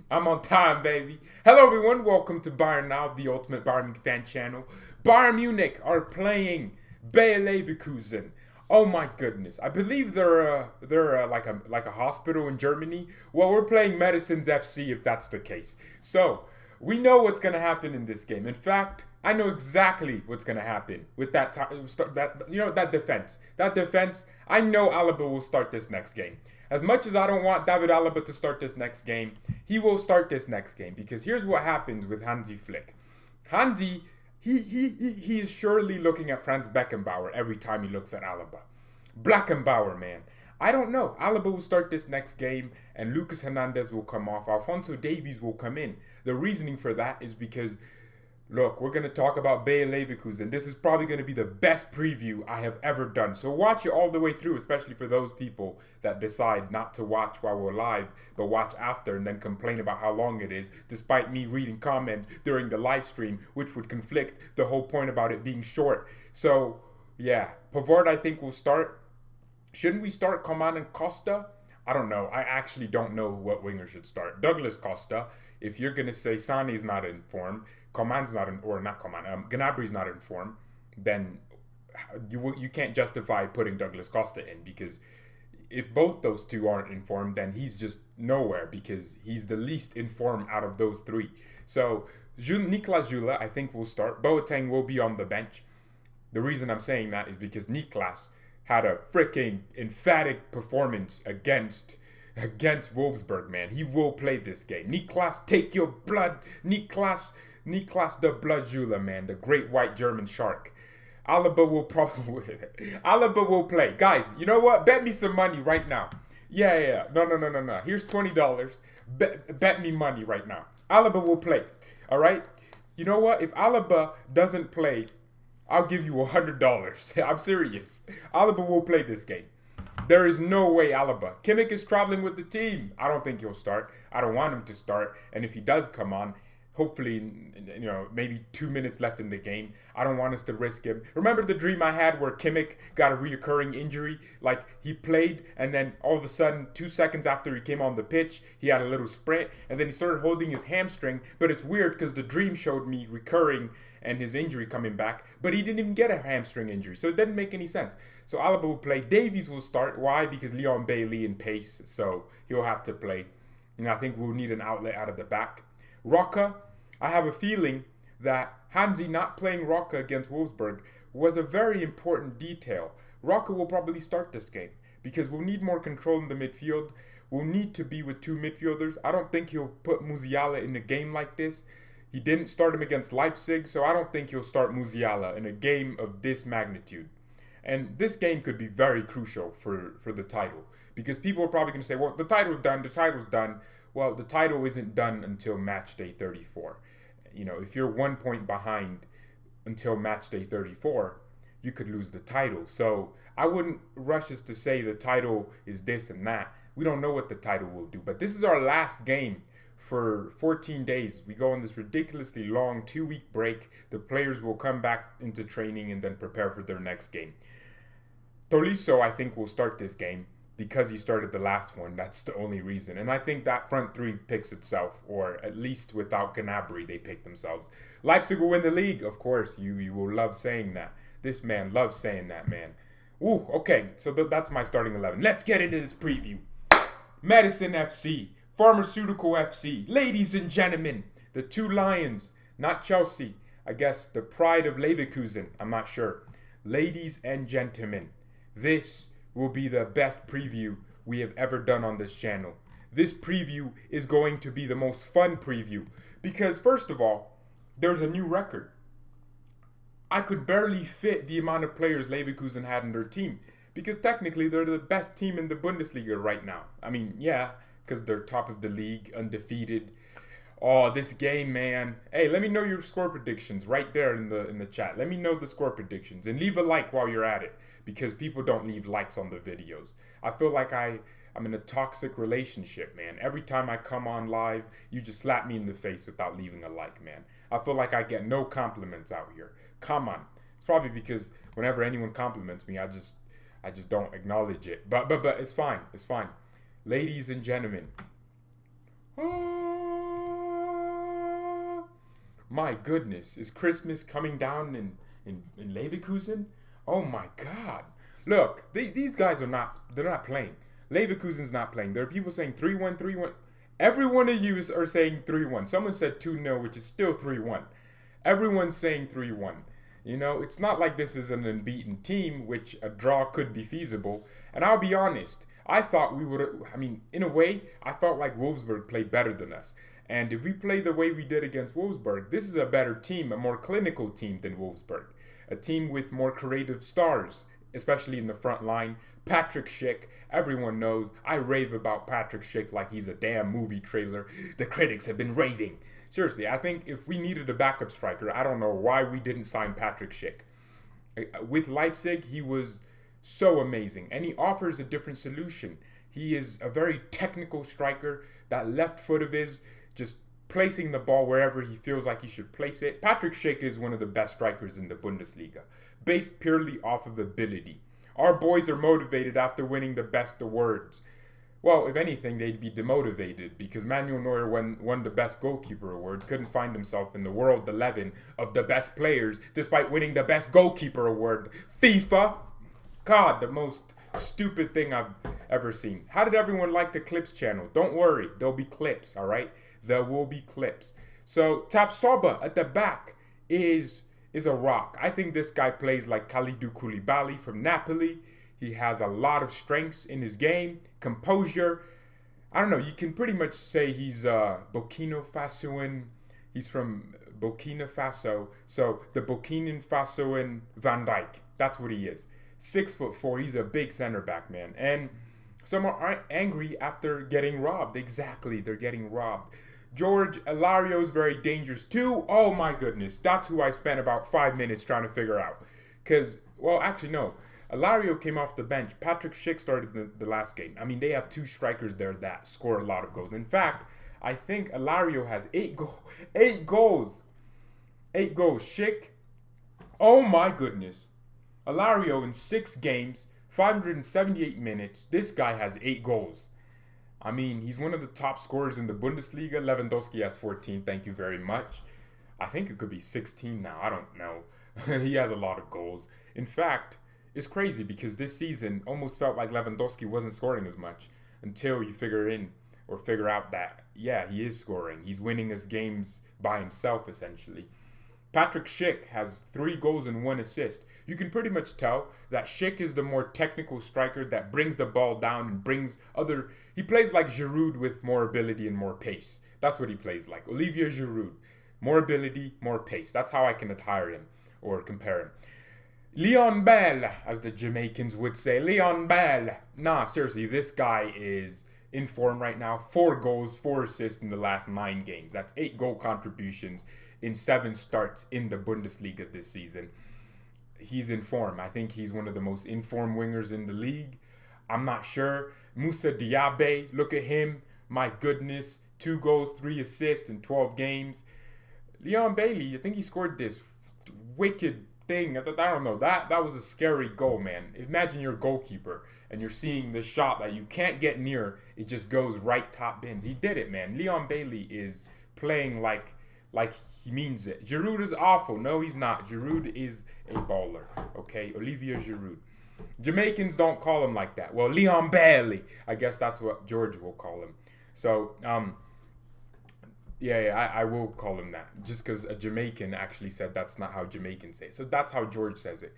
I'm on time, baby. Hello, everyone. Welcome to BayernNow, the ultimate Bayern fan channel. Bayern Munich are playing Bayer Leverkusen. Oh my goodness! I believe they're like a hospital in Germany. Well, we're playing Medicines FC if that's the case. So we know what's gonna happen in this game. In fact, I know exactly what's gonna happen with that defense. That defense. I know Alaba will start this next game. As much as I don't want David Alaba to start this next game, he will start this next game because here's what happens with Hansi Flick. Hansi, he is surely looking at Franz Beckenbauer every time he looks at Alaba. Blackenbauer, man. I don't know. Alaba will start this next game and Lucas Hernandez will come off. Alphonso Davies will come in. The reasoning for that is because look, we're going to talk about Bayer Leverkusen. This is probably going to be the best preview I have ever done. So watch it all the way through, especially for those people that decide not to watch while we're live, but watch after and then complain about how long it is, despite me reading comments during the live stream, which would conflict the whole point about it being short. So, yeah, Pavard I think will start. Shouldn't we start Coman and Costa? I don't know. I actually don't know what winger should start. Douglas Costa, if you're going to say Sané's not in form, Coman's not in, or not Coman, Gnabry's not in form, then you can't justify putting Douglas Costa in because if both those two aren't in form, then he's just nowhere because he's the least in form out of those three. So Niklas Süle, I think, will start. Boateng will be on the bench. The reason I'm saying that is because Niklas had a freaking emphatic performance against Wolfsburg, man. He will play this game. Niklas, take your blood. Niklas the Blood Süle, man, the great white German shark. Alaba will probably Alaba will play. Guys, you know what? Bet me some money right now. Yeah. No. Here's $20. Bet me money right now. Alaba will play. All right? You know what? If Alaba doesn't play, I'll give you $100. I'm serious. Alaba will play this game. There is no way Alaba. Kimmich is traveling with the team. I don't think he'll start. I don't want him to start. And if he does come on, hopefully, maybe 2 minutes left in the game. I don't want us to risk him. Remember the dream I had where Kimmich got a reoccurring injury? Like, he played, and then all of a sudden, 2 seconds after he came on the pitch, he had a little sprint, and then he started holding his hamstring. But it's weird because the dream showed me recurring and his injury coming back, but he didn't even get a hamstring injury, so it didn't make any sense. So Alaba will play. Davies will start. Why? Because Leon Bailey in pace, so he'll have to play. And I think we'll need an outlet out of the back. Roca, I have a feeling that Hansi not playing Roca against Wolfsburg was a very important detail. Roca will probably start this game because we'll need more control in the midfield. We'll need to be with two midfielders. I don't think he'll put Musiala in a game like this. He didn't start him against Leipzig, so I don't think he'll start Musiala in a game of this magnitude. And this game could be very crucial for the title because people are probably going to say, well, the title's done. Well, the title isn't done until match day 34. If you're 1 point behind until match day 34, you could lose the title. So I wouldn't rush us to say the title is this and that. We don't know what the title will do. But this is our last game for 14 days. We go on this ridiculously long 2-week break. The players will come back into training and then prepare for their next game. Tolisso, I think, will start this game because he started the last one. That's the only reason. And I think that front three picks itself, or at least without Gnabry, they pick themselves. Leipzig will win the league, of course. You will love saying that. This man loves saying that, man. Ooh, okay, so that's my starting 11. Let's get into this preview. Medicine FC, Pharmaceutical FC. Ladies and gentlemen, the two Lions, not Chelsea. I guess the pride of Leverkusen. I'm not sure. Ladies and gentlemen, this will be the best preview we have ever done on this channel. This preview is going to be the most fun preview because, first of all, there's a new record. I could barely fit the amount of players Leverkusen had in their team because technically they're the best team in the Bundesliga right now. I mean, yeah, because they're top of the league, undefeated. Oh, this game, man. Hey, let me know your score predictions right there in the chat. Let me know the score predictions and leave a like while you're at it because people don't leave likes on the videos. I feel like I'm in a toxic relationship, man. Every time I come on live, you just slap me in the face without leaving a like, man. I feel like I get no compliments out here. Come on. It's probably because whenever anyone compliments me, I just don't acknowledge it. But it's fine. It's fine. Ladies and gentlemen. Oh. My goodness, is Christmas coming down in Leverkusen? Oh my God! Look, these guys they're not playing. Leverkusen's not playing. There are people saying 3-1, 3-1. Every one of you are saying 3-1. Someone said 2-0, which is still 3-1. Everyone's saying 3-1. You know, it's not like this is an unbeaten team, which a draw could be feasible. And I'll be honest, I thought we would, in a way, I felt like Wolfsburg played better than us. And if we play the way we did against Wolfsburg, this is a better team, a more clinical team than Wolfsburg. A team with more creative stars, especially in the front line. Patrick Schick, everyone knows, I rave about Patrick Schick like he's a damn movie trailer. The critics have been raving. Seriously, I think if we needed a backup striker, I don't know why we didn't sign Patrick Schick. With Leipzig, he was so amazing, and he offers a different solution. He is a very technical striker. That left foot of his, just placing the ball wherever he feels like he should place it. Patrick Schick is one of the best strikers in the Bundesliga, based purely off of ability. Our boys are motivated after winning the best awards. Well, if anything, they'd be demotivated because Manuel Neuer won the best goalkeeper award, couldn't find himself in the world 11 of the best players despite winning the best goalkeeper award. FIFA! God, the most stupid thing I've ever seen. How did everyone like the clips channel? Don't worry, there'll be clips, all right? There will be clips. So Tapsoba at the back is a rock. I think this guy plays like Kalidou Koulibaly from Napoli. He has a lot of strengths in his game, composure. I don't know, you can pretty much say he's Burkina Fasoan. He's from Burkina Faso. So the Burkina Fasoan Van Dijk. That's what he is. 6'4", he's a big center back, man. And some are angry after getting robbed. Exactly, they're getting robbed. George Alario is very dangerous too. Oh my goodness, that's who I spent about 5 minutes trying to figure out. Because, well, actually no. Alario came off the bench. Patrick Schick started the last game. I mean, they have two strikers there that score a lot of goals. In fact, I think Alario has 8 goals. 8 goals. Schick, oh my goodness. Alario in 6 games, 578 minutes. This guy has 8 goals. I mean, he's one of the top scorers in the Bundesliga. Lewandowski has 14, thank you very much. I think it could be 16 now, I don't know. He has a lot of goals. In fact, it's crazy because this season almost felt like Lewandowski wasn't scoring as much until you figure out that, yeah, he is scoring. He's winning his games by himself, essentially. Patrick Schick has 3 goals and 1 assist. You can pretty much tell that Schick is the more technical striker that brings the ball down and brings other... He plays like Giroud with more ability and more pace. That's what he plays like. Olivier Giroud. More ability, more pace. That's how I can attire him or compare him. Leon Bell, as the Jamaicans would say. Leon Bell. Nah, seriously, this guy is in form right now. 4 goals, 4 assists in the last 9 games. That's 8 goal contributions in 7 starts in the Bundesliga this season. He's in form. I think he's one of the most in-form wingers in the league. I'm not sure. Moussa Diaby, look at him. My goodness. 2 goals, 3 assists in 12 games. Leon Bailey, I think he scored this wicked thing. I don't know. That was a scary goal, man. Imagine you're a goalkeeper and you're seeing this shot that you can't get near. It just goes right top bins. He did it, man. Leon Bailey is playing like he means it. Giroud is awful. No, he's not. Giroud is a baller. Okay, Olivier Giroud. Jamaicans don't call him like that. Well, Leon Bailey. I guess that's what George will call him. So, yeah, I will call him that. Just because a Jamaican actually said that's not how Jamaicans say it. So that's how George says it.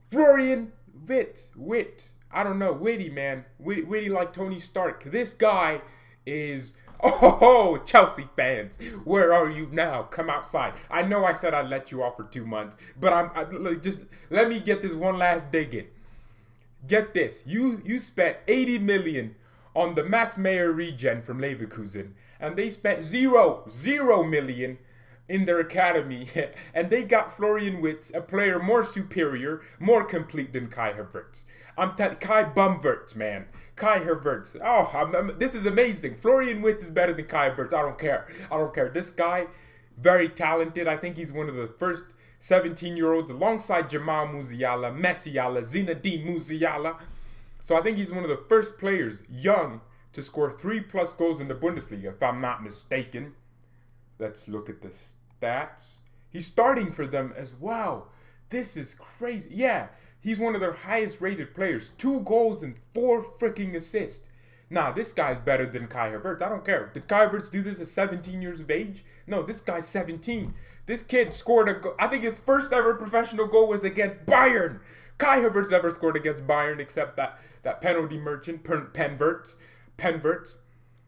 Florian Wit. I don't know. Witty, man. Witty like Tony Stark. This guy is... Oh, Chelsea fans, where are you now? Come outside. I know I said I'd let you off for 2 months, but just let me get this one last dig in. Get this. You spent 80 million on the Max Meyer regen from Leverkusen, and they spent zero million in their academy, and they got Florian Wirtz, a player more superior, more complete than Kai Havertz. Kai Bumverts, man. Kai Havertz. Oh, this is amazing. Florian Wirtz is better than Kai Havertz. I don't care. This guy, very talented. I think he's one of the first 17-year-olds alongside Jamal Musiala, Messiala, Zinedine Musiala. So I think he's one of the first players, young, to score 3+ goals in the Bundesliga, if I'm not mistaken. Let's look at the stats. He's starting for them as well. This is crazy. Yeah, he's one of their highest rated players. 2 goals and 4 freaking assists. Nah, this guy's better than Kai Havertz. I don't care. Did Kai Havertz do this at 17 years of age? No, this guy's 17. This kid scored a goal. I think his first ever professional goal was against Bayern. Kai Havertz never scored against Bayern except that penalty merchant, Penverts.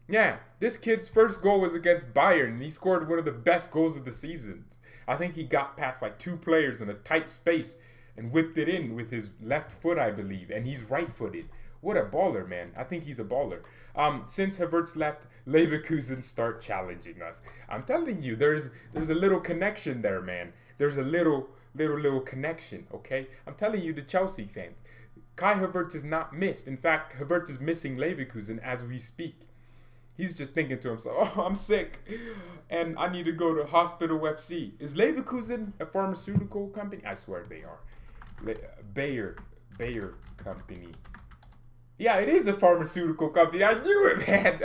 Yeah, this kid's first goal was against Bayern, and he scored one of the best goals of the season. I think he got past like 2 players in a tight space and whipped it in with his left foot, I believe, and he's right-footed. What a baller, man. I think he's a baller. Since Havertz left, Leverkusen start challenging us. I'm telling you, there's a little connection there, man. There's a little connection, okay? I'm telling you, the Chelsea fans. Kai Havertz is not missed. In fact, Havertz is missing Leverkusen as we speak. He's just thinking to himself, oh, I'm sick, and I need to go to Hospital FC. Is Leverkusen a pharmaceutical company? I swear they are. Bayer company. Yeah, it is a pharmaceutical company. I knew it, man.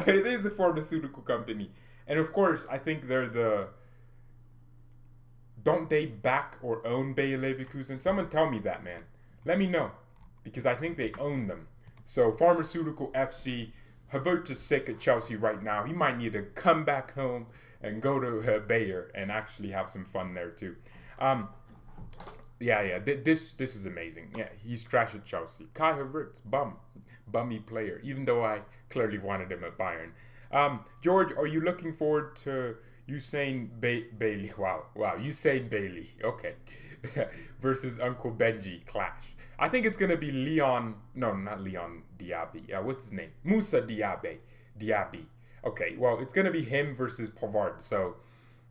It is a pharmaceutical company. And of course, I think they're don't they back or own Bayer Leverkusen? Someone tell me that, man. Let me know. Because I think they own them. So, Pharmaceutical FC. Havertz is sick at Chelsea right now. He might need to come back home and go to Bayer and actually have some fun there too. This is amazing. Yeah, he's trash at Chelsea. Kai Havertz, bummy player. Even though I clearly wanted him at Bayern. George, are you looking forward to Usain Bailey? Wow, Usain Bailey. Okay, versus Uncle Benji clash. I think it's gonna be not Leon Diaby. What's his name? Musa Diaby. Okay, well, it's gonna be him versus Pavard. So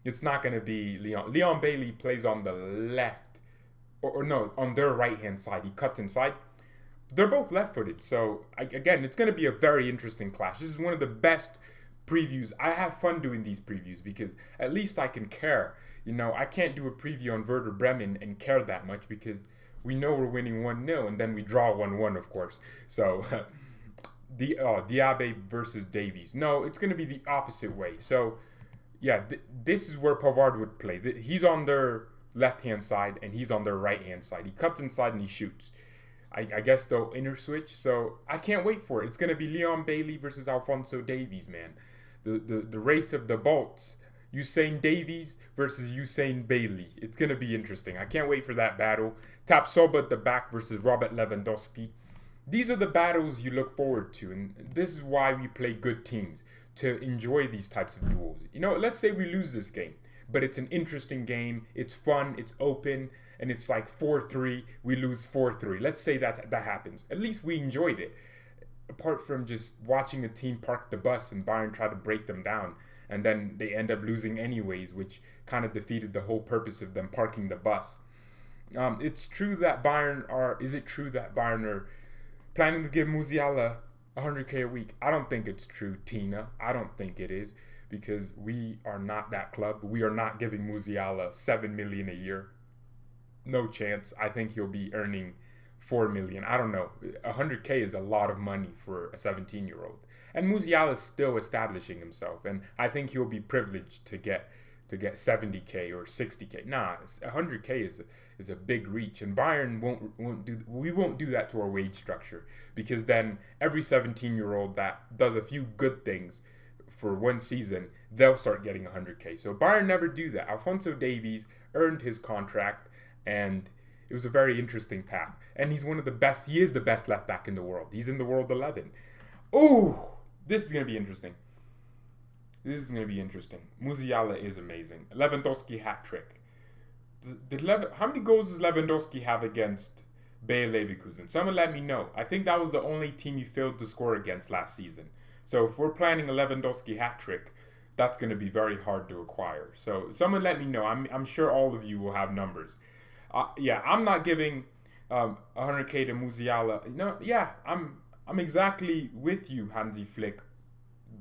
it's not gonna be Leon. Leon Bailey plays on the left, or no, on their right hand side. He cuts inside. They're both left-footed. So again, it's gonna be a very interesting clash. This is one of the best previews. I have fun doing these previews because at least I can care. You know, I can't do a preview on Werder Bremen and care that much because we know we're winning 1-0, and then we draw 1-1, of course. So, Diaby versus Davies. No, it's going to be the opposite way. So, yeah, this is where Pavard would play. He's on their left-hand side, and he's on their right-hand side. He cuts inside and he shoots. I guess they'll inner switch. So, I can't wait for it. It's going to be Leon Bailey versus Alphonso Davies, man. The race of the bolts. Usain Davies versus Usain Bailey. It's going to be interesting. I can't wait for that battle. Tapsoba at the back versus Robert Lewandowski. These are the battles you look forward to, and this is why we play good teams, to enjoy these types of duels. You know, let's say we lose this game, but it's an interesting game, it's fun, it's open, and it's like 4-3, we lose 4-3. Let's say that happens. At least we enjoyed it. Apart from just watching a team park the bus and Bayern try to break them down, and then they end up losing anyways, which kind of defeated the whole purpose of them parking the bus. It's true that is it true that Bayern are planning to give Musiala 100K a week? I don't think it's true, Tina. I don't think it is, because we are not that club. We are not giving Musiala 7 million a year. No chance. I think he'll be earning 4 million. I don't know. 100K is a lot of money for a 17-year-old. And Musiala is still establishing himself, and I think he'll be privileged to get 70K or 60K. Nah, 100K is a big reach, and Bayern won't do that to our wage structure, because then every 17-year-old that does a few good things for one season, they'll start getting 100K. So Bayern never do that. Alphonso Davies earned his contract, and it was a very interesting path. And he's one of the best. He is the best left back in the world. He's in the world 11. Oh, this is going to be interesting. Musiala is amazing. Lewandowski hat trick. How many goals does Lewandowski have against Bayer Leverkusen? Someone let me know. I think that was the only team he failed to score against last season. So if we're planning a Lewandowski hat trick, that's going to be very hard to acquire. So someone let me know. I'm sure all of you will have numbers. I'm not giving 100K to Musiala. No, yeah, I'm exactly with you, Hansi Flick,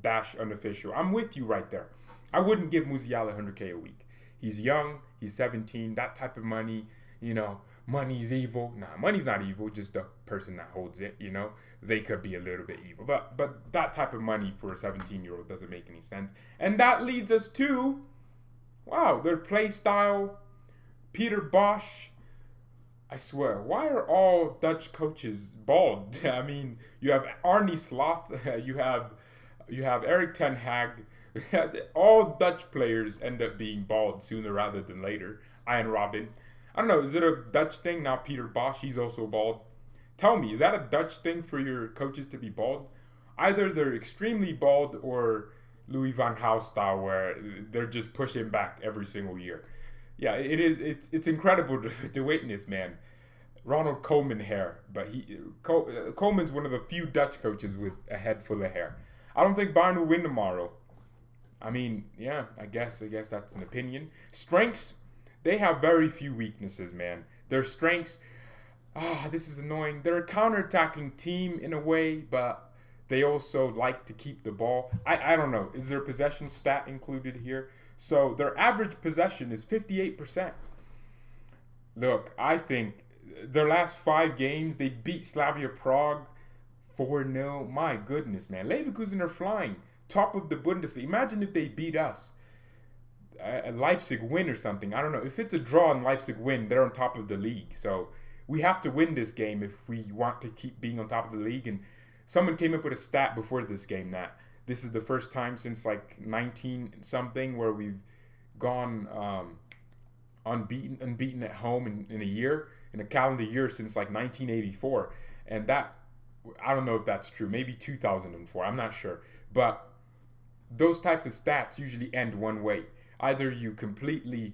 _unofficial. I'm with you right there. I wouldn't give Musiala 100K a week. He's young, he's 17, that type of money, you know, money's evil. Nah, money's not evil, just the person that holds it, you know. They could be a little bit evil. But that type of money for a 17-year-old doesn't make any sense. And that leads us to Wow, their play style, Peter Bosch. I swear, why are all Dutch coaches bald? I mean, you have Arne Slot, you have Eric Ten Hag. All Dutch players end up being bald sooner rather than later. Ian Robin. I don't know, is it a Dutch thing? Now Peter Bosch, he's also bald. Tell me, is that a Dutch thing for your coaches to be bald? Either they're extremely bald or Louis van Gaal style, where they're just pushing back every single year. Yeah, it is. It's incredible to witness, man. Ronald Koeman hair, but Koeman's one of the few Dutch coaches with a head full of hair. I don't think Bayern will win tomorrow. I mean, yeah, I guess that's an opinion. Strengths, they have very few weaknesses, man. Their strengths, this is annoying. They're a counter-attacking team in a way, but they also like to keep the ball. I don't know. Is their possession stat included here? So their average possession is 58%. Look, I think their last 5 games, they beat Slavia Prague 4-0. My goodness, man. Leverkusen are flying. Top of the Bundesliga. Imagine if they beat us. Leipzig win or something. I don't know. If it's a draw and Leipzig win, they're on top of the league. So we have to win this game if we want to keep being on top of the league. And someone came up with a stat before this game that this is the first time since like 19 something where we've gone unbeaten at home in a year, in a calendar year, since like 1984. And that, I don't know if that's true. Maybe 2004. I'm not sure. But those types of stats usually end one way. Either you completely,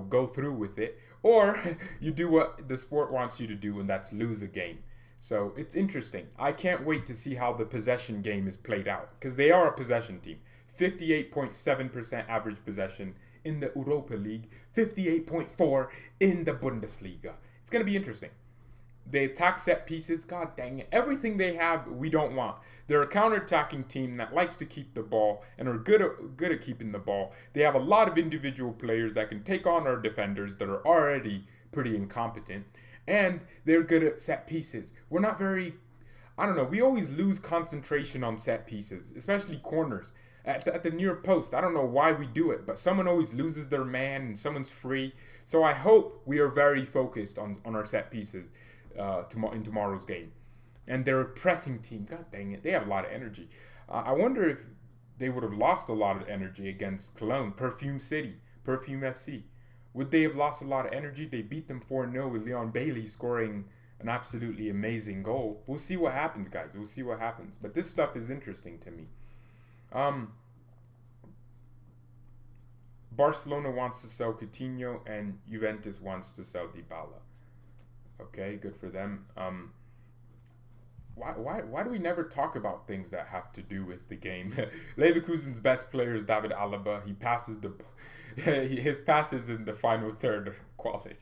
go through with it, or you do what the sport wants you to do, and that's lose a game. So it's interesting. I can't wait to see how the possession game is played out, because they are a possession team. 58.7% average possession in the Europa League, 58.4% in the Bundesliga. It's going to be interesting. They attack set pieces. God dang it. Everything they have, we don't want. They're a counter-attacking team that likes to keep the ball and are good at keeping the ball. They have a lot of individual players that can take on our defenders that are already pretty incompetent. And they're good at set pieces. We're not very... I don't know. We always lose concentration on set pieces, especially corners. At the near post, I don't know why we do it, but someone always loses their man and someone's free. So I hope we are very focused on our set pieces in tomorrow's game. And they're a pressing team. God dang it. They have a lot of energy. I wonder if they would have lost a lot of energy against Cologne, Perfume City, Perfume FC. Would they have lost a lot of energy? They beat them 4-0 with Leon Bailey scoring an absolutely amazing goal. We'll see what happens, guys. We'll see what happens. But this stuff is interesting to me. Barcelona wants to sell Coutinho and Juventus wants to sell Dybala. Okay, good for them. Why do we never talk about things that have to do with the game? Leverkusen's best player is David Alaba. He passes his passes in the final third are quality.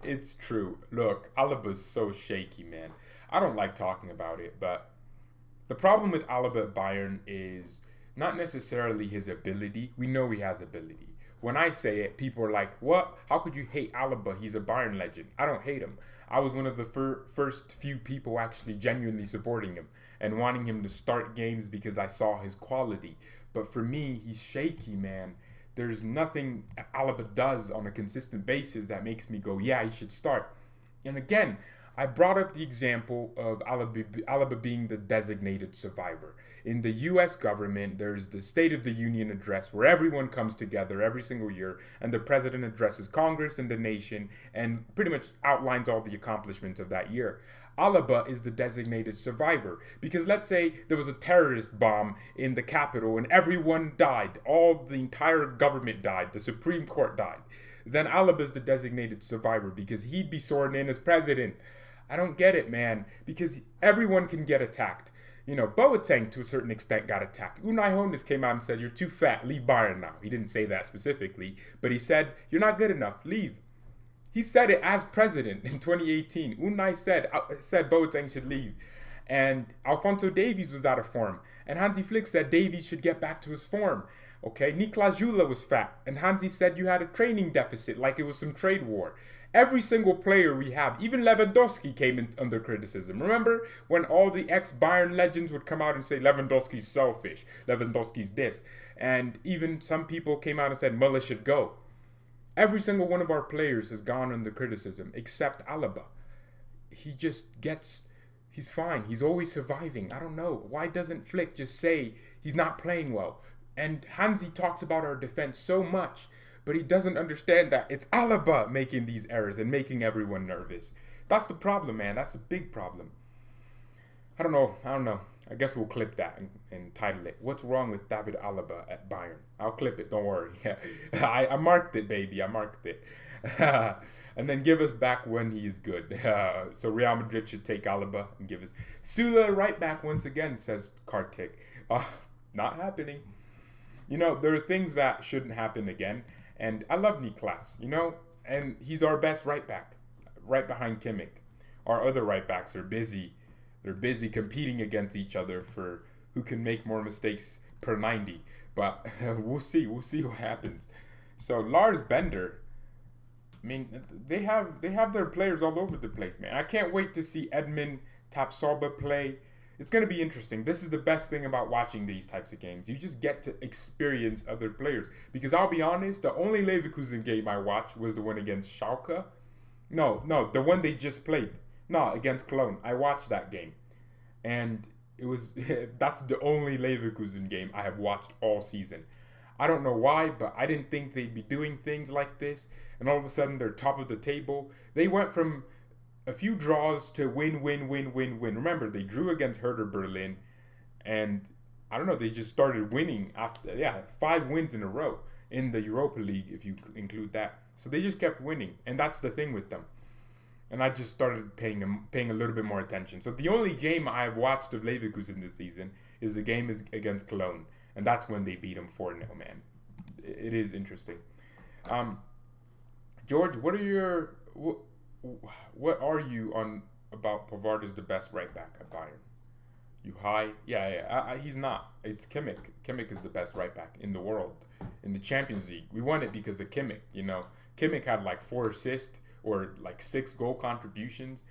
It's true. Look, Alaba's so shaky, man. I don't like talking about it, but the problem with Alaba at Bayern is not necessarily his ability. We know he has ability. When I say it, people are like, what? How could you hate Alaba? He's a Bayern legend. I don't hate him. I was one of the first few people actually genuinely supporting him and wanting him to start games because I saw his quality. But for me, he's shaky, man. There's nothing Alaba does on a consistent basis that makes me go, yeah, he should start. And again, I brought up the example of Alaba being the designated survivor. In the U.S. government, there's the State of the Union address where everyone comes together every single year and the president addresses Congress and the nation and pretty much outlines all the accomplishments of that year. Alaba is the designated survivor because let's say there was a terrorist bomb in the capital and everyone died. The entire government died. The Supreme Court died. Then Alaba is the designated survivor because he'd be sworn in as president. I don't get it, man, because everyone can get attacked. Boateng, to a certain extent, got attacked. Unai Hoeneß came out and said, you're too fat, leave Bayern now. He didn't say that specifically, but he said, you're not good enough, leave. He said it as president in 2018. Unai said Boateng should leave. And Alphonso Davies was out of form. And Hansi Flick said Davies should get back to his form. Okay, Niklas Jula was fat. And Hansi said you had a training deficit like it was some trade war. Every single player we have, even Lewandowski came in under criticism. Remember when all the ex-Bayern legends would come out and say Lewandowski's selfish, Lewandowski's this, and even some people came out and said Muller should go. Every single one of our players has gone under criticism, except Alaba. He's fine. He's always surviving. I don't know. Why doesn't Flick just say he's not playing well? And Hansi talks about our defense so much, but he doesn't understand that it's Alaba making these errors and making everyone nervous. That's the problem, man. That's a big problem. I don't know. I guess we'll clip that and title it, "What's Wrong with David Alaba at Bayern?" I'll clip it, don't worry. I marked it, baby. I marked it. And then give us back when he is good. So Real Madrid should take Alaba and give us Sula right back once again, says Kartik. Not happening. There are things that shouldn't happen again. And I love Niklas, and he's our best right back, right behind Kimmich. Our other right backs are busy. They're busy competing against each other for who can make more mistakes per 90. But we'll see. We'll see what happens. So Lars Bender, I mean, they have their players all over the place, man. I can't wait to see Edmund Tapsoba play. It's going to be interesting. This is the best thing about watching these types of games. You just get to experience other players. Because I'll be honest, the only Leverkusen game I watched was the one against Schalke. No, the one they just played. No, against Cologne. I watched that game. And it was that's the only Leverkusen game I have watched all season. I don't know why, but I didn't think they'd be doing things like this. And all of a sudden, they're top of the table. They went from a few draws to win. Remember, they drew against Hertha Berlin. And I don't know, they just started winning after, 5 wins in a row in the Europa League, if you include that. So they just kept winning. And that's the thing with them. And I just started paying a little bit more attention. So the only game I've watched of Leverkusen this season is the game against Cologne. And that's when they beat them 4-0, man. It is interesting. George, what are you on about Pavard is the best right back at Bayern? You high? Yeah. He's not. It's Kimmich. Kimmich is the best right back in the world. In the Champions League. We won it because of Kimmich, Kimmich had like 4 assists or like 6 goal contributions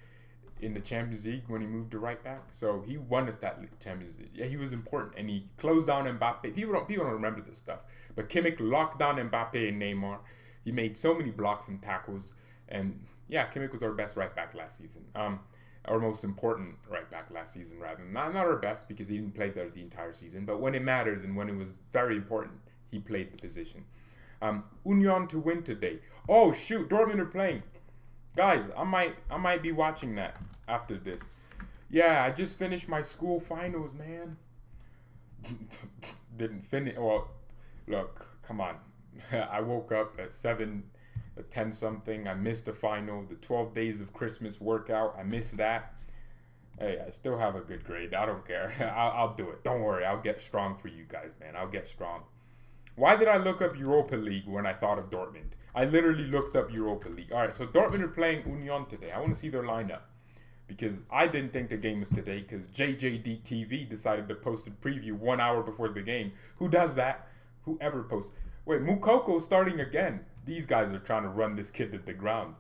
in the Champions League when he moved to right back. So he won us that Champions League. Yeah, he was important. And he closed down Mbappe. People don't remember this stuff. But Kimmich locked down Mbappe and Neymar. He made so many blocks and tackles. And yeah, Kimmich was our best right back last season. Our most important right back last season, rather. Not our best because he didn't play there the entire season. But when it mattered and when it was very important, he played the position. Union to win today. Oh shoot, Dortmund are playing. Guys, I might be watching that after this. Yeah, I just finished my school finals, man. Didn't finish. Well, look, come on. I woke up at 10 something. I missed the final. The 12 days of Christmas workout. I missed that. Hey, I still have a good grade. I don't care. I'll do it. Don't worry. I'll get strong for you guys, man. I'll get strong. Why did I look up Europa League when I thought of Dortmund? I literally looked up Europa League. All right, so Dortmund are playing Union today. I want to see their lineup because I didn't think the game was today because JJD TV decided to post a preview 1 hour before the game. Who does that? Whoever posts. Wait, Mukoko starting again. These guys are trying to run this kid to the ground.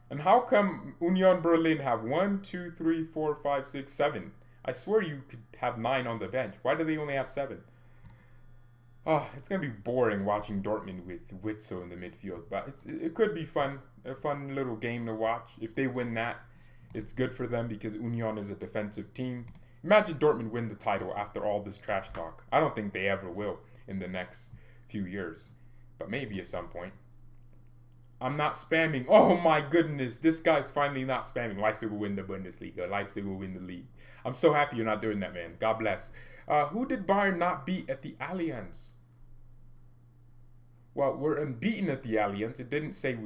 And how come Union Berlin have 1, 2, 3, 4, 5, 6, 7? I swear you could have 9 on the bench. Why do they only have 7? Oh, it's going to be boring watching Dortmund with Witzel in the midfield. But it could be fun. A fun little game to watch. If they win that, it's good for them because Union is a defensive team. Imagine Dortmund win the title after all this trash talk. I don't think they ever will in the next few years. But maybe at some point. I'm not spamming. Oh my goodness. This guy's finally not spamming. Leipzig will win the Bundesliga. Leipzig will win the league. I'm so happy you're not doing that, man. God bless. Who did Bayern not beat at the Allianz? Well, we're unbeaten at the Allianz. It didn't say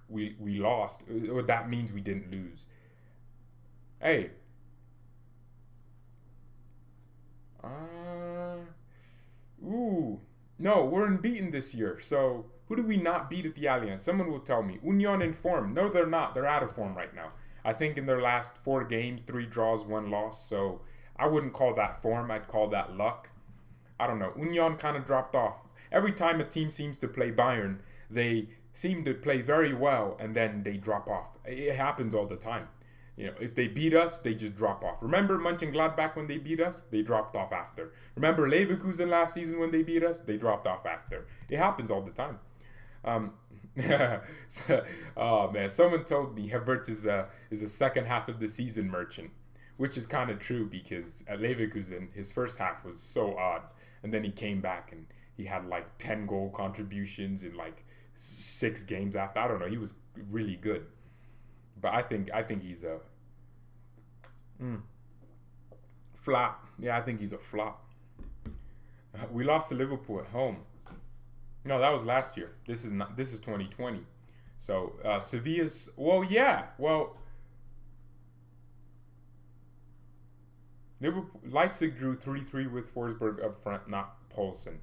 we lost. Or that means we didn't lose. Hey. No, we're unbeaten this year. So, who did we not beat at the Allianz? Someone will tell me. Union in form. No, they're not. They're out of form right now. I think in their last 4 games, 3 draws, 1 loss. So, I wouldn't call that form. I'd call that luck. I don't know. Union kind of dropped off. Every time a team seems to play Bayern, they seem to play very well and then they drop off. It happens all the time. If they beat us, they just drop off. Remember Mönchengladbach when they beat us? They dropped off after. Remember Leverkusen last season when they beat us? They dropped off after. It happens all the time. Oh man, someone told me Havertz is a second half of the season merchant, which is kind of true because at Leverkusen his first half was so odd, and then he came back and he had like 10 goal contributions in like 6 games after. I don't know, he was really good. But I think he's a flop. Yeah, I think he's a flop. We lost to Liverpool at home. No, that was last year. This is 2020. So Sevilla's. Well, yeah. Well, Leipzig drew 3-3 with Forsberg up front, not Poulsen.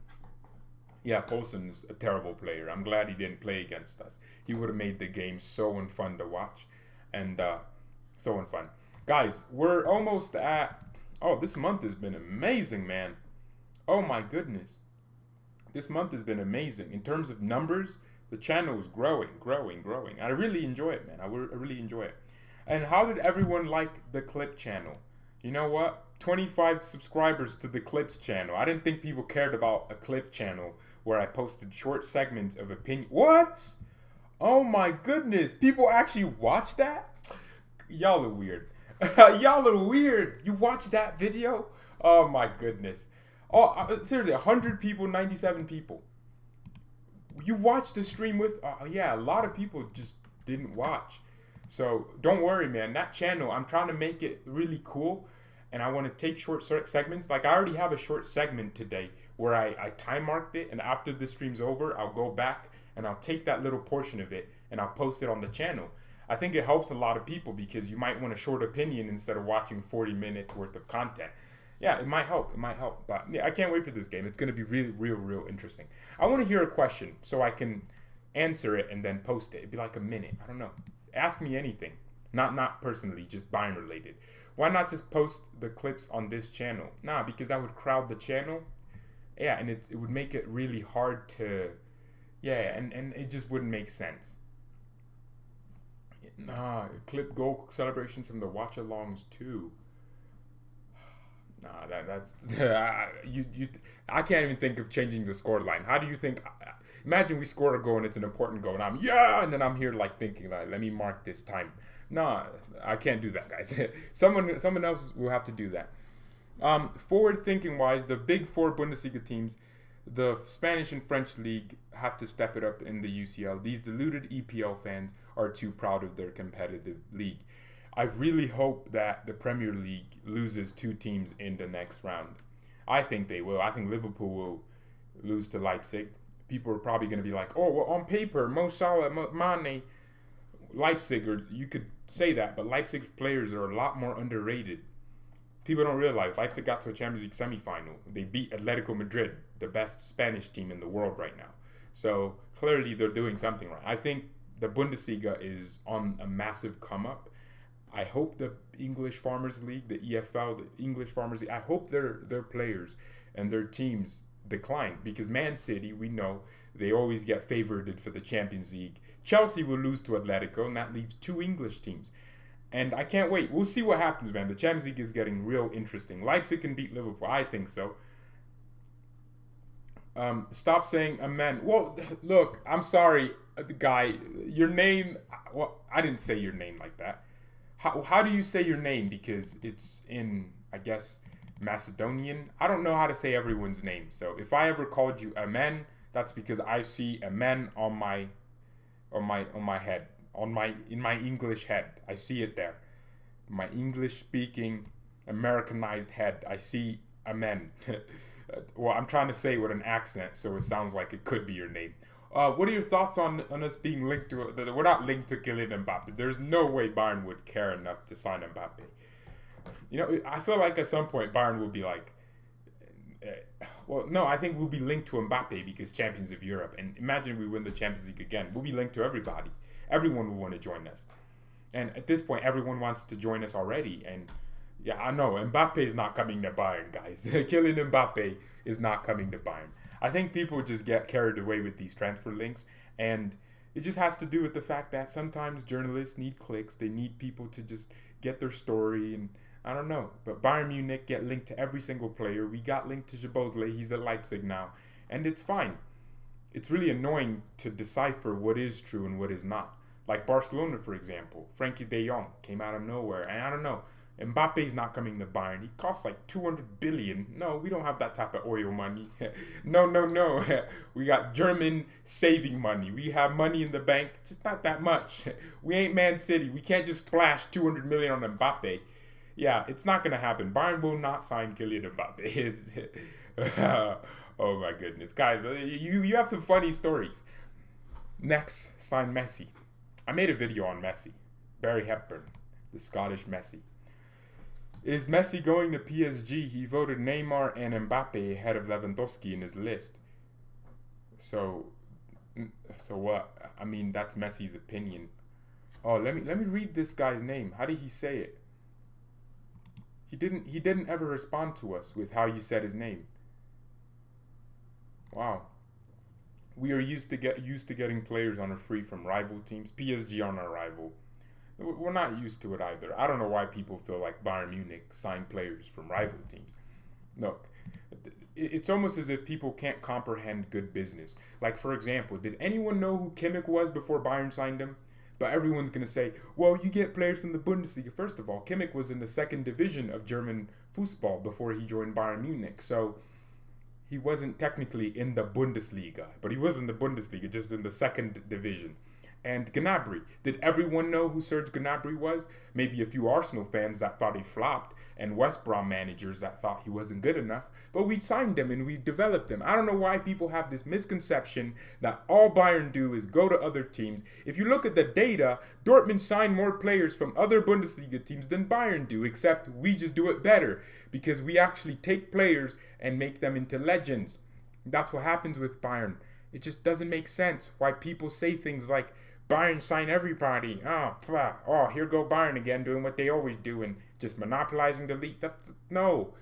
Yeah, Poulsen's a terrible player. I'm glad he didn't play against us. He would have made the game so fun to watch. And so fun. Guys, we're almost at... Oh, this month has been amazing, man. Oh, my goodness. This month has been amazing. In terms of numbers, the channel is growing. I really enjoy it, man. I really enjoy it. And how did everyone like the Clip channel? You know what? 25 subscribers to the Clips channel. I didn't think people cared about a Clip channel where I posted short segments of opinion. What? Oh my goodness. People actually watch that? Y'all are weird. Y'all are weird. You watched that video? Oh my goodness. Oh, seriously, 100 people, 97 people. You watched the stream with... yeah, a lot of people just didn't watch. So don't worry, man. That channel, I'm trying to make it really cool. And I want to take short segments. Like, I already have a short segment today where I time marked it. And after the stream's over, I'll go back and I'll take that little portion of it and I'll post it on the channel. I think it helps a lot of people because you might want a short opinion instead of watching 40 minutes worth of content. Yeah, it might help. But yeah, I can't wait for this game. It's going to be really, real interesting. I want to hear a question so I can answer it and then post it. It'd be like a minute. I don't know. Ask me anything. Not personally, just Bayern related. Why not just post the clips on this channel? Nah, because that would crowd the channel. Yeah, and it would make it really hard to... Yeah, and it just wouldn't make sense. Nah, clip goal celebrations from the watch-alongs too. Nah, that's... I can't even think of changing the score line. How do you think... Imagine we score a goal and it's an important goal and and then I'm here like thinking like, let me mark this time. Nah, I can't do that, guys. Someone else will have to do that. Forward thinking wise, the big 4 Bundesliga teams, the Spanish and French league have to step it up in the UCL. These deluded EPL fans are too proud of their competitive league. I really hope that the Premier League loses 2 teams in the next round. I think they will. I think Liverpool will lose to Leipzig. People are probably going to be like, oh, well, on paper, Mo Salah, Mane, Leipzig, or you could say that, but Leipzig's players are a lot more underrated. People don't realize Leipzig got to a Champions League semifinal. They beat Atletico Madrid, the best Spanish team in the world right now. So clearly they're doing something right. I think the Bundesliga is on a massive come up. I hope the English Farmers League, the EFL, the English Farmers League, I hope their players and their teams decline, because Man City, we know, they always get favored for the Champions League. Chelsea will lose to Atletico, and that leaves 2 English teams. And I can't wait. We'll see what happens, man. The Champions League is getting real interesting. Leipzig can beat Liverpool. I think so. Stop saying amen. Well, look, I'm sorry, guy. Your name... Well, I didn't say your name like that. How do you say your name? Because it's in, I guess, Macedonian. I don't know how to say everyone's name. So if I ever called you amen, that's because I see amen on my head. In my English head. I see it there. My English speaking Americanized head. I see amen. Well, I'm trying to say it with an accent so it sounds like it could be your name. What are your thoughts on us being linked to... We're not linked to Kylian Mbappe. There's no way Bayern would care enough to sign Mbappe. You know, I feel like at some point Bayern will be like... well, no, I think we'll be linked to Mbappe because champions of Europe. And imagine we win the Champions League again. We'll be linked to everybody. Everyone will want to join us. And at this point, everyone wants to join us already. And yeah, I know, Mbappe is not coming to Bayern, guys. Kylian Mbappe is not coming to Bayern. I think people just get carried away with these transfer links, and it just has to do with the fact that sometimes journalists need clicks. They need people to just get their story, and I don't know. But Bayern Munich get linked to every single player. We got linked to Jabozle. He's at Leipzig now, and it's fine. It's really annoying to decipher what is true and what is not. Like Barcelona, for example. Frankie de Jong came out of nowhere, and I don't know. Mbappe's not coming to Bayern. He costs like 200 billion. No, we don't have that type of oil money. No. We got German saving money. We have money in the bank, just not that much. We ain't Man City. We can't just splash 200 million on Mbappe. Yeah, it's not gonna happen. Bayern will not sign Kylian Mbappe. Oh my goodness, guys, you have some funny stories. Next, sign Messi. I made a video on Messi. Barry Hepburn, the Scottish Messi. Is Messi going to PSG? He voted Neymar and Mbappe ahead of Lewandowski in his list. So what? I mean, that's Messi's opinion. Oh, let me read this guy's name. How did he say it? He didn't ever respond to us with how you said his name. Wow. We are used to getting players on a free from rival teams. PSG on our rival. We're not used to it either. I don't know why people feel like Bayern Munich signed players from rival teams. Look, it's almost as if people can't comprehend good business. Like, for example, did anyone know who Kimmich was before Bayern signed him? But everyone's going to say, well, you get players from the Bundesliga. First of all, Kimmich was in the second division of German football before he joined Bayern Munich. So he wasn't technically in the Bundesliga, but he was in the Bundesliga, just in the second division. And Gnabry. Did everyone know who Serge Gnabry was? Maybe a few Arsenal fans that thought he flopped, and West Brom managers that thought he wasn't good enough. But we signed him and we developed him. I don't know why people have this misconception that all Bayern do is go to other teams. If you look at the data, Dortmund signed more players from other Bundesliga teams than Bayern do, except we just do it better because we actually take players and make them into legends. That's what happens with Bayern. It just doesn't make sense why people say things like, Bayern sign everybody. Oh, here go Bayern again doing what they always do and just monopolizing the league. No,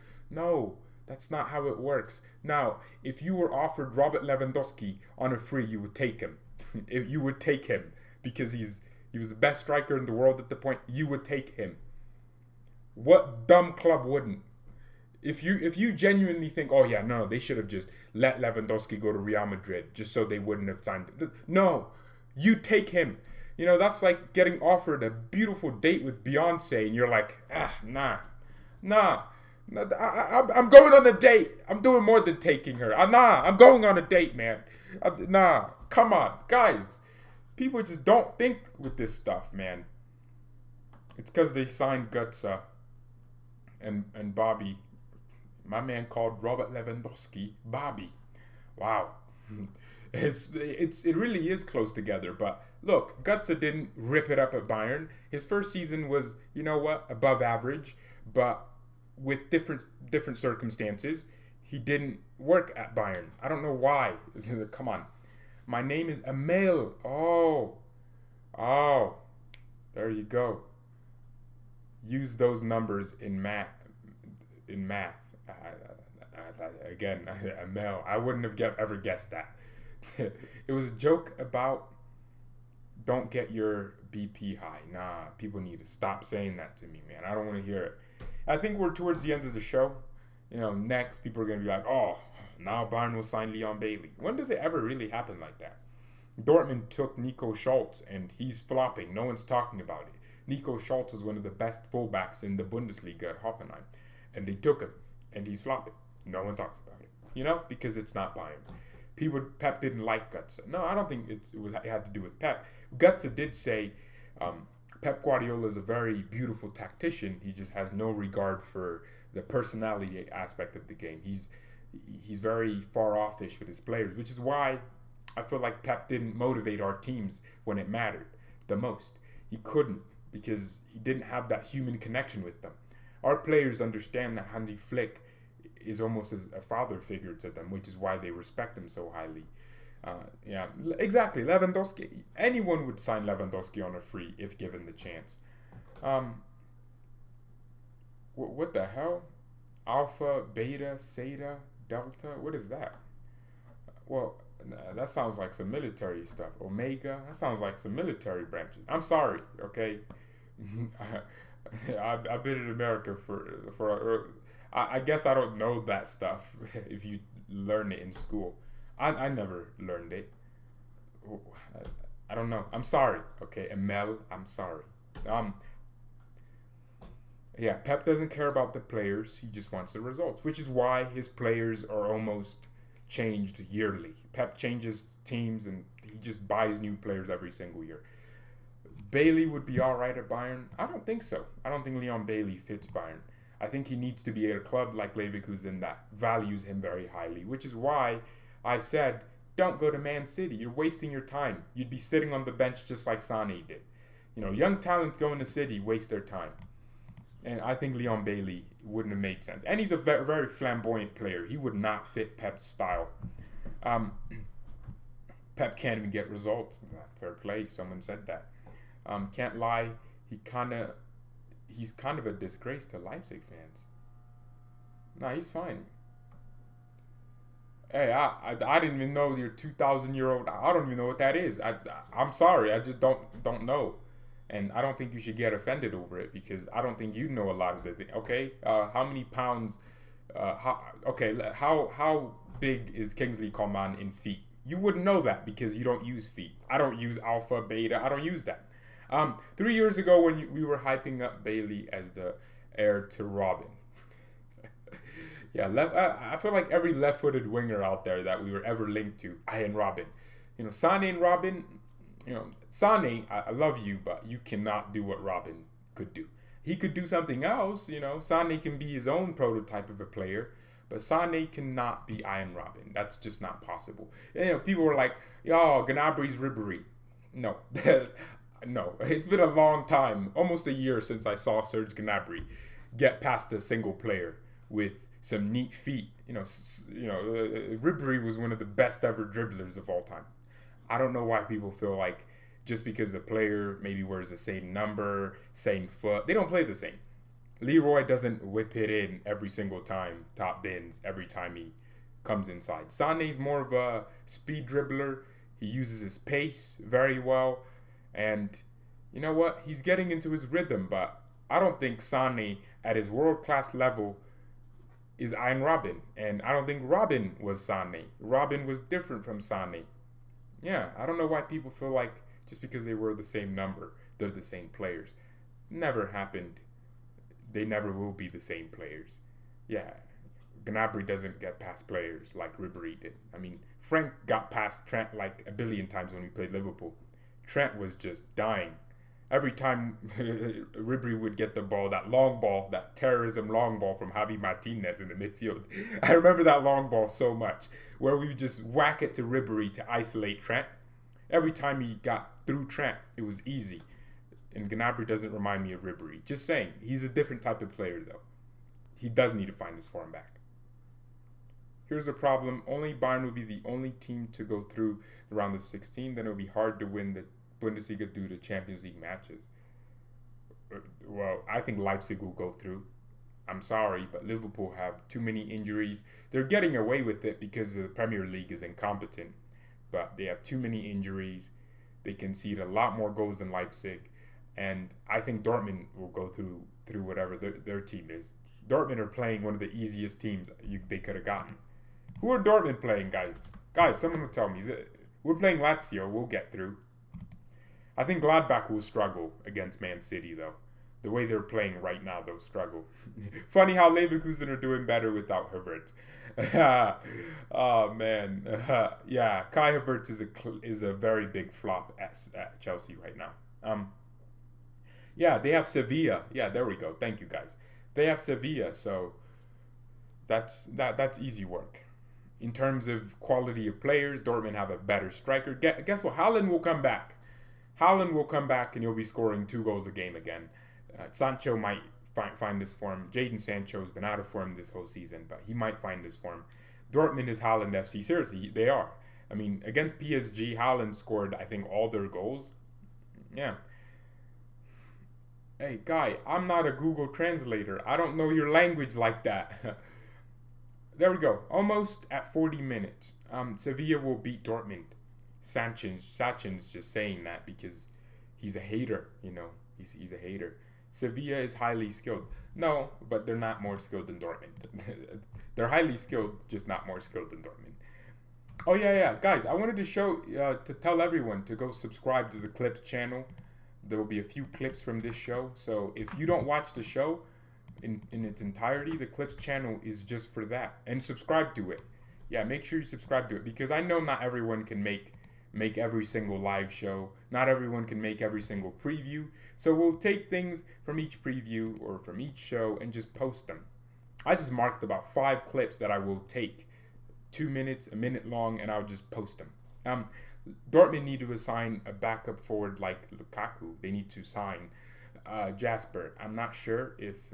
that's not how it works. Now, if you were offered Robert Lewandowski on a free, you would take him. If you would take him because he was the best striker in the world at the point. You would take him. What dumb club wouldn't? If you genuinely think, oh yeah, no, they should have just let Lewandowski go to Real Madrid just so they wouldn't have signed him. No. You take him. You know, that's like getting offered a beautiful date with Beyonce and you're like, nah. I'm going on a date. I'm doing more than taking her. I'm going on a date, man. Come on. Guys, people just don't think with this stuff, man. It's because they signed Götze and Bobby. My man called Robert Lewandowski Bobby. Wow. It really is close together, but look, Götze didn't rip it up at Bayern. His first season was, you know what, above average, but with different circumstances, he didn't work at Bayern. I don't know why. Come on. My name is Emil. Oh, there you go. Use those numbers in math. Again, Emil. I wouldn't have ever guessed that. It was a joke about don't get your BP high. Nah, people need to stop saying that to me, man. I don't want to hear it. I think we're towards the end of the show. You know, next people are going to be like, oh, now Bayern will sign Leon Bailey. When does it ever really happen like that? Dortmund took Nico Schultz and he's flopping. No one's talking about it. Nico Schultz was one of the best fullbacks in the Bundesliga at Hoffenheim. And they took him and he's flopping. No one talks about it. You know, because it's not Bayern. Pep didn't like Götze. No, I don't think it had to do with Pep. Götze did say Pep Guardiola is a very beautiful tactician. He just has no regard for the personality aspect of the game. He's very far offish with his players, which is why I feel like Pep didn't motivate our teams when it mattered the most. He couldn't because he didn't have that human connection with them. Our players understand that Hansi Flick is almost as a father figure to them, which is why they respect him so highly. Yeah, exactly. Lewandowski. Anyone would sign Lewandowski on a free if given the chance. What the hell? Alpha, beta, zeta, delta? What is that? Well, that sounds like some military stuff. Omega, that sounds like some military branches. I'm sorry, okay? I've been in America for. I guess I don't know that stuff if you learn it in school. I never learned it. I don't know. I'm sorry, okay? Mel, I'm sorry. Um, yeah, Pep doesn't care about the players. He just wants the results, which is why his players are almost changed yearly. Pep changes teams and he just buys new players every single year. Bailey would be all right at Bayern. I don't think so. I don't think Leon Bailey fits Bayern. I think he needs to be at a club like Leverkusen that values him very highly, which is why I said, don't go to Man City. You're wasting your time. You'd be sitting on the bench just like Sané did. Young talents going to City waste their time. And I think Leon Bailey wouldn't have made sense. And he's a very, very flamboyant player. He would not fit Pep's style. Pep can't even get results. Fair play. Someone said that. Can't lie. He's kind of a disgrace to Leipzig fans. Nah, he's fine. Hey, I didn't even know you're 2,000-year-old. I don't even know what that is. I'm sorry. I just don't know. And I don't think you should get offended over it because I don't think you know a lot of the things. Okay, how many pounds? How big is Kingsley Coman in feet? You wouldn't know that because you don't use feet. I don't use alpha, beta. I don't use that. 3 years ago when we were hyping up Bailey as the heir to Robin. Yeah, I feel like every left-footed winger out there that we were ever linked to, and Robin. Sané and Robin. Sané, I love you, but you cannot do what Robin could do. He could do something else, Sané can be his own prototype of a player, but Sané cannot be Iron Robin. That's just not possible. People were like, "Oh, Gnabry's Ribéry." No, no. It's been a long time, almost a year since I saw Serge Gnabry get past a single player with some neat feet. Ribéry was one of the best ever dribblers of all time. I don't know why people feel like just because a player maybe wears the same number, same foot, they don't play the same. Leroy doesn't whip it in every single time, top bins every time he comes inside. Sané's more of a speed dribbler. He uses his pace very well. And you know what? He's getting into his rhythm, but I don't think Sané at his world-class level is Iron Robin. And I don't think Robin was Sané. Robin was different from Sané. Yeah, I don't know why people feel like just because they wear the same number, they're the same players. Never happened. They never will be the same players. Yeah, Gnabry doesn't get past players like Ribéry did. I mean, Frank got past Trent like a billion times when we played Liverpool. Trent was just dying. Every time Ribéry would get the ball, that long ball, that terrorism long ball from Javi Martinez in the midfield. I remember that long ball so much, where we would just whack it to Ribéry to isolate Trent. Every time he got through Trent, it was easy. And Gnabry doesn't remind me of Ribéry. Just saying, he's a different type of player, though. He does need to find his form back. Here's the problem. Only Bayern will be the only team to go through the round of 16. Then it will be hard to win the Bundesliga due to Champions League matches. Well, I think Leipzig will go through. I'm sorry, but Liverpool have too many injuries. They're getting away with it because the Premier League is incompetent. But they have too many injuries. They concede a lot more goals than Leipzig. And I think Dortmund will go through whatever their team is. Dortmund are playing one of the easiest teams they could have gotten. Who are Dortmund playing, guys? Guys, someone will tell me. We're playing Lazio. We'll get through. I think Gladbach will struggle against Man City, though. The way they're playing right now, they'll struggle. Funny how Leverkusen are doing better without Havertz. Oh, man. Yeah, Kai Havertz is a very big flop at Chelsea right now. Yeah, they have Sevilla. Yeah, there we go. Thank you, guys. They have Sevilla, so that's easy work. In terms of quality of players, Dortmund have a better striker. Guess what? Haaland will come back. Haaland will come back and he'll be scoring 2 goals a game again. Sancho might find this form. Jadon Sancho's been out of form this whole season, but he might find this form. Dortmund is Haaland FC. Seriously, they are. I mean, against PSG, Haaland scored, I think, all their goals. Yeah. Hey, guy, I'm not a Google translator. I don't know your language like that. There we go. Almost at 40 minutes. Sevilla will beat Dortmund. Sachin's just saying that because he's a hater, you know. He's a hater. Sevilla is highly skilled. No, but they're not more skilled than Dortmund. They're highly skilled, just not more skilled than Dortmund. Oh yeah, guys! I wanted to to tell everyone to go subscribe to the Clips channel. There will be a few clips from this show. So if you don't watch the show in its entirety, the Clips channel is just for that. And subscribe to it. Yeah, make sure you subscribe to it because I know not everyone can make every single live show. Not everyone can make every single preview. So we'll take things from each preview or from each show and just post them. I just marked about 5 clips that I will take 2 minutes, a minute long, and I'll just post them. Dortmund need to assign a backup forward like Lukaku. They need to sign Jasper. I'm not sure if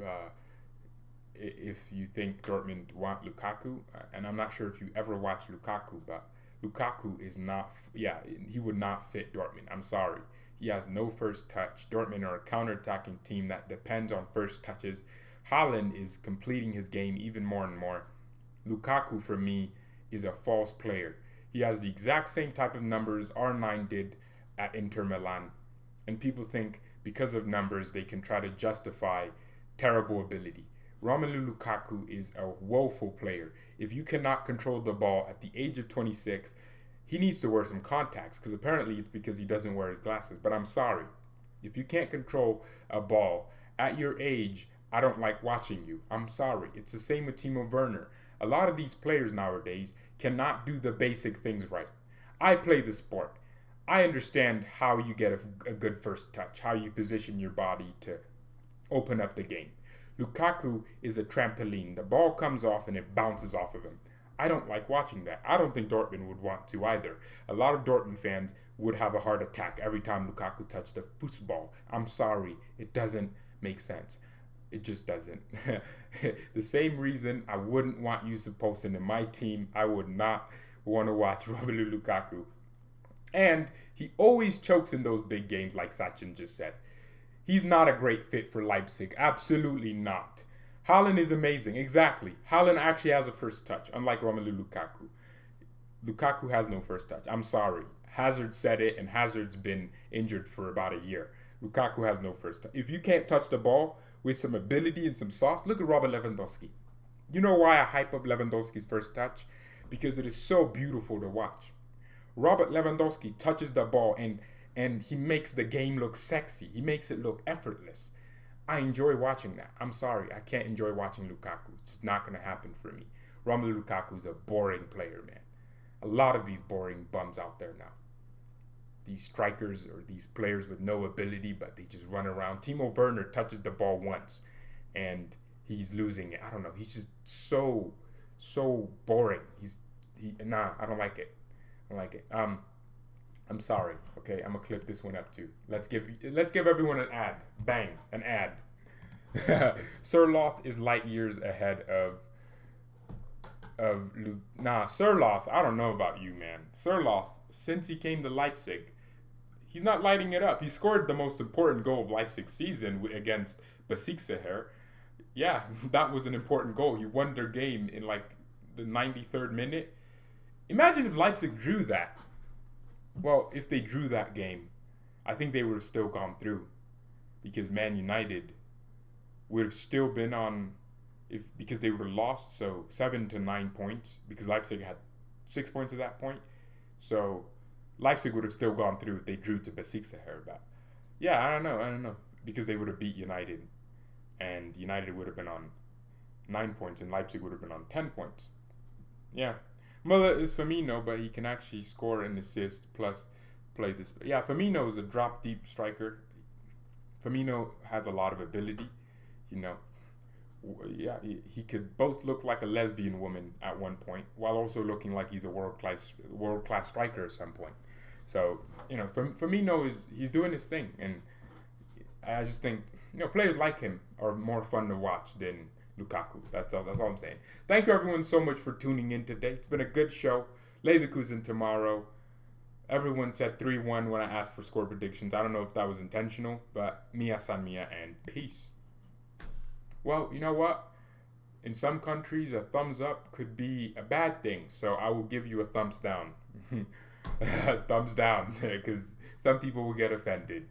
you think Dortmund want Lukaku, and I'm not sure if you ever watch Lukaku, but Lukaku is not, he would not fit Dortmund. I'm sorry. He has no first touch. Dortmund are a counter-attacking team that depends on first touches. Haaland is completing his game even more and more. Lukaku, for me, is a false player. He has the exact same type of numbers R9 did at Inter Milan. And people think because of numbers, they can try to justify terrible ability. Romelu Lukaku is a woeful player. If you cannot control the ball at the age of 26, he needs to wear some contacts because apparently it's because he doesn't wear his glasses. But I'm sorry. If you can't control a ball at your age, I don't like watching you. I'm sorry. It's the same with Timo Werner. A lot of these players nowadays cannot do the basic things right. I play the sport. I understand how you get a good first touch, how you position your body to open up the game. Lukaku is a trampoline. The ball comes off and it bounces off of him. I don't like watching that. I don't think Dortmund would want to either. A lot of Dortmund fans would have a heart attack every time Lukaku touched the football. I'm sorry. It doesn't make sense. It just doesn't. The same reason I wouldn't want Yusuf Poulsen in my team. I would not want to watch Romelu Lukaku. And he always chokes in those big games like Sachin just said. He's not a great fit for Leipzig. Absolutely not. Haaland is amazing. Exactly. Haaland actually has a first touch, unlike Romelu Lukaku. Lukaku has no first touch. I'm sorry. Hazard said it, and Hazard's been injured for about a year. Lukaku has no first touch. If you can't touch the ball with some ability and some sauce, look at Robert Lewandowski. You know why I hype up Lewandowski's first touch? Because it is so beautiful to watch. Robert Lewandowski touches the ball and he makes the game look sexy. He makes it look effortless. I enjoy watching that. I'm sorry, I can't enjoy watching Lukaku. It's just not going to happen for me. Romelu Lukaku is a boring player, man. A lot of these boring bums out there now. These strikers or these players with no ability, but they just run around. Timo Werner touches the ball once, and he's losing it. I don't know. He's just so boring. I don't like it. I don't like it. I'm sorry. Okay, I'm gonna clip this one up too. Let's give everyone an ad. Bang, an ad. Surloth is light years ahead of Surloth. I don't know about you, man. Surloth, since he came to Leipzig, he's not lighting it up. He scored the most important goal of Leipzig's season against Besiktas. Yeah, that was an important goal. He won their game in like the 93rd minute. Imagine if Leipzig drew that. Well, if they drew that game, I think they would have still gone through because Man United would have still been on because they would have lost 7 to 9 points because Leipzig had 6 points at that point. So Leipzig would have still gone through if they drew to Besiktas. But yeah, I don't know because they would have beat United and United would have been on 9 points and Leipzig would have been on 10 points. Yeah. Muller is Firmino, but he can actually score and assist plus play this. Yeah, Firmino is a drop deep striker. Firmino has a lot of ability, you know. Yeah, he could both look like a lesbian woman at one point while also looking like he's a world class striker at some point. So, you know, Firmino he's doing his thing, and I just think, you know, players like him are more fun to watch than Lukaku. That's all I'm saying. Thank you everyone so much for tuning in today. It's been a good show. Leverkusen tomorrow. Everyone said 3-1 when I asked for score predictions. I don't know if that was intentional, but Mia San Mia and peace. Well, you know what? in some countries, a thumbs up could be a bad thing. So I will give you a thumbs down. Thumbs down, because some people will get offended.